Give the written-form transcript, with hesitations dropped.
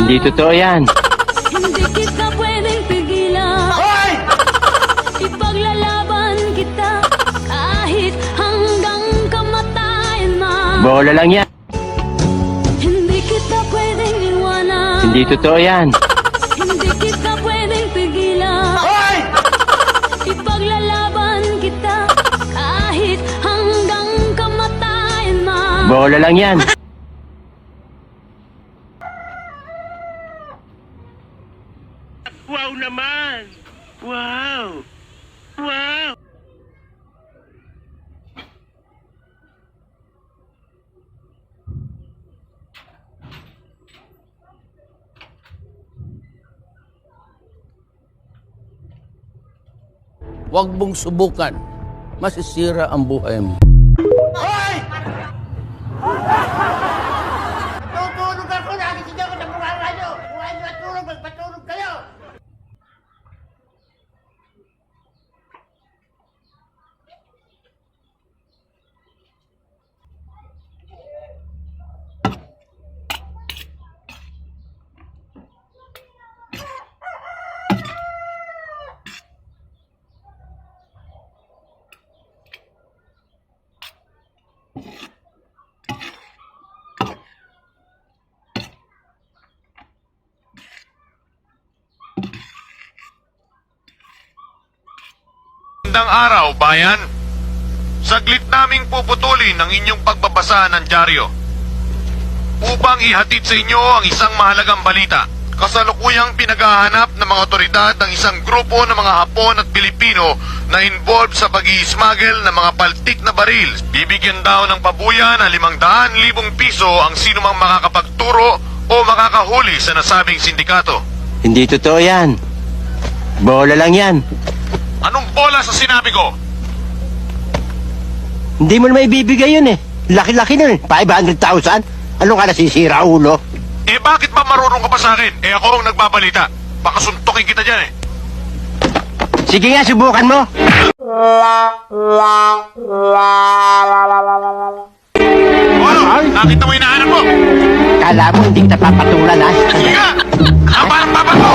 Hindi totoo yan. Hindi kita pwedeng pigilan. Hoy! Ipaglalaban kita kahit hanggang kamatayan man. Bola lang yan. Hindi kita pwedeng iwanan. Hindi totoo yan. Hindi kita pwedeng pigilan. Hoy! Ipaglalaban kita kahit hanggang kamatayan man. Bola lang yan. Wow naman! Wow! Wow! Huwag mong subukan. Masisira ang buhay mo. Hoy! Tutulog ako! Nakikita ko sa mukha kayo! Huwag matulog! Magpatulog kayo! Magandang araw, bayan. Saglit naming puputulin ang inyong pagbabasa ng dyaryo upang ihatid sa inyo ang isang mahalagang balita. Kasalukuyang pinaghahanap ng mga otoridad ng isang grupo ng mga Hapon at Pilipino na involved sa pag-i-smuggle ng mga paltik na baril. Bibigyan daw ng pabuya ng 500,000 piso ang sinumang makakapagturo o makakahuli sa nasabing sindikato. Hindi totoo yan. Bola lang yan. Anong bola sa sinabi ko? Hindi mo na maibibigay yun eh. Laki-laki nun eh. 500,000? Ano ka nasisira, ulo? Eh bakit ba marunong ka pa sa akin? Eh ako ang nagbabalita. Baka suntukin kita dyan eh. Sige nga, subukan mo. Ano? Nakita mo hinahanap mo? Kala mo hindi kita papatulan, ha? Sige nga! Haba ng papa mo!